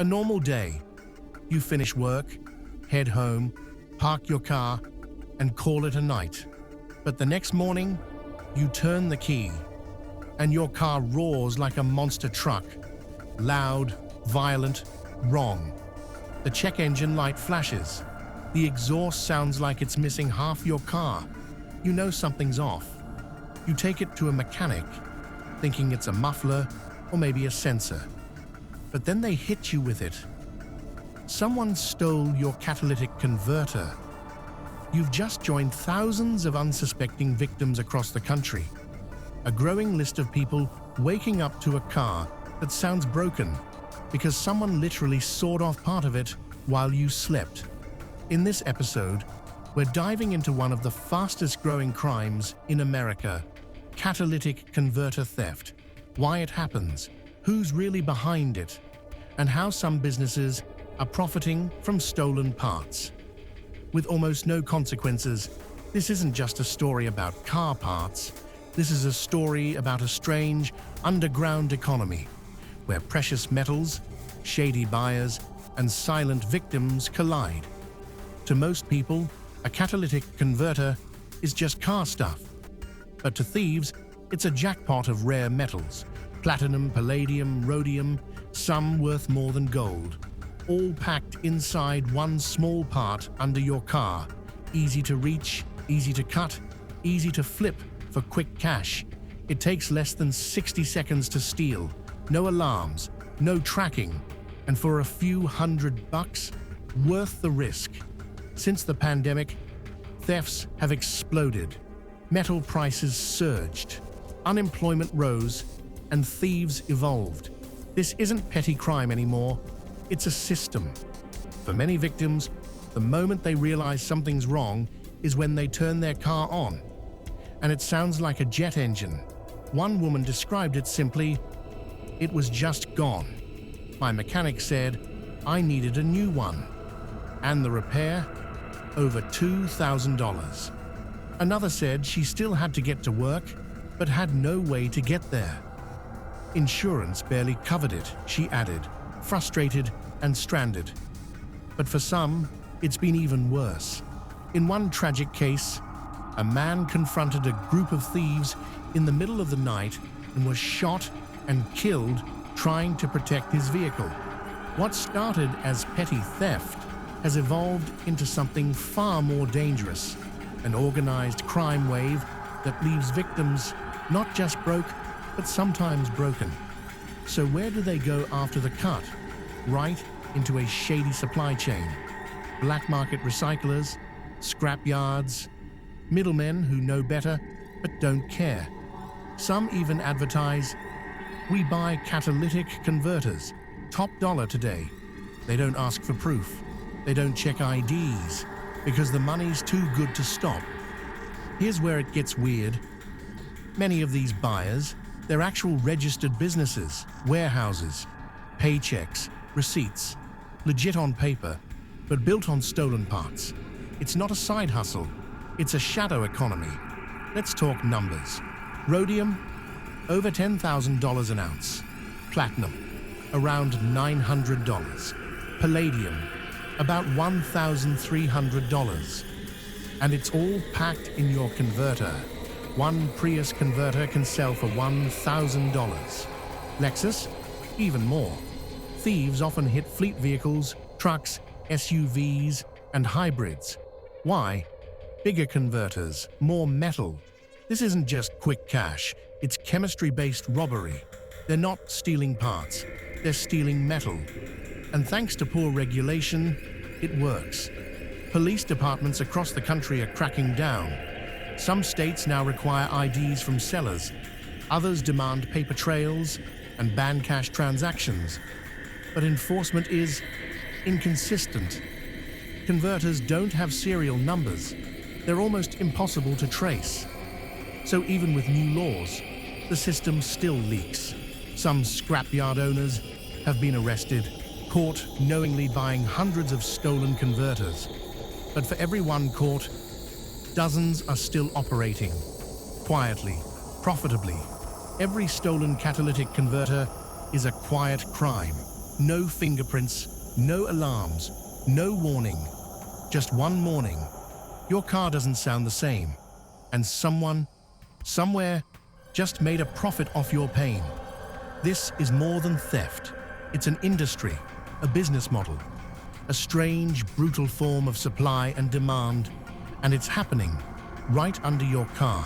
A normal day. You finish work, head home, park your car, and call it a night. But the next morning, you turn the key, and your car roars like a monster truck. Loud, violent, wrong. The check engine light flashes. The exhaust sounds like it's missing half your car. You know something's off. You take it to a mechanic, thinking it's a muffler or maybe a sensor. But then they hit you with it. Someone stole your catalytic converter. You've just joined thousands of unsuspecting victims across the country. A growing list of people waking up to a car that sounds broken because someone literally sawed off part of it while you slept. In this episode, we're diving into one of the fastest growing crimes in America, catalytic converter theft, why it happens, who's really behind it, and how some businesses are profiting from stolen parts. With almost no consequences, this isn't just a story about car parts. This is a story about a strange, underground economy where precious metals, shady buyers, and silent victims collide. To most people, a catalytic converter is just car stuff. But to thieves, it's a jackpot of rare metals, platinum, palladium, rhodium, some worth more than gold, all packed inside one small part under your car. Easy to reach, easy to cut, easy to flip for quick cash. It takes less than 60 seconds to steal, no alarms, no tracking, and for a few $100, worth the risk. Since the pandemic, thefts have exploded. Metal prices surged, unemployment rose, and thieves evolved. This isn't petty crime anymore, it's a system. For many victims, the moment they realize something's wrong is when they turn their car on. And it sounds like a jet engine. One woman described it simply, "It was just gone. My mechanic said I needed a new one. And the repair? Over $2,000. Another said she still had to get to work, but had no way to get there. Insurance barely covered it, she added, frustrated and stranded. But for some, it's been even worse. In one tragic case, a man confronted a group of thieves in the middle of the night and was shot and killed trying to protect his vehicle. What started as petty theft has evolved into something far more dangerous, an organized crime wave that leaves victims not just broke, but sometimes broken. So where do they go after the cut? Right into a shady supply chain. Black market recyclers, scrapyards, middlemen who know better but don't care. Some even advertise, "We buy catalytic converters, top dollar today." They don't ask for proof. They don't check IDs because the money's too good to stop. Here's where it gets weird. Many of these buyers, they're actual registered businesses, warehouses, paychecks, receipts, legit on paper, but built on stolen parts. It's not a side hustle, it's a shadow economy. Let's talk numbers. Rhodium, over $10,000 an ounce. Platinum, around $900. Palladium, about $1,300. And it's all packed in your converter. One Prius converter can sell for $1,000. Lexus, even more. Thieves often hit fleet vehicles, trucks, SUVs, and hybrids. Why? Bigger converters, more metal. This isn't just quick cash, it's chemistry-based robbery. They're not stealing parts, they're stealing metal. And thanks to poor regulation, it works. Police departments across the country are cracking down. Some states now require IDs from sellers. Others demand paper trails and ban cash transactions. But enforcement is inconsistent. Converters don't have serial numbers. They're almost impossible to trace. So even with new laws, the system still leaks. Some scrapyard owners have been arrested, caught knowingly buying hundreds of stolen converters. But for every one caught, dozens are still operating, quietly, profitably. Every stolen catalytic converter is a quiet crime, No fingerprints, no alarms, no warning. Just one morning, your car doesn't sound the same, and someone, somewhere, just made a profit off your pain. This is more than theft. It's an industry, a business model, a strange, brutal form of supply and demand, and it's happening right under your car.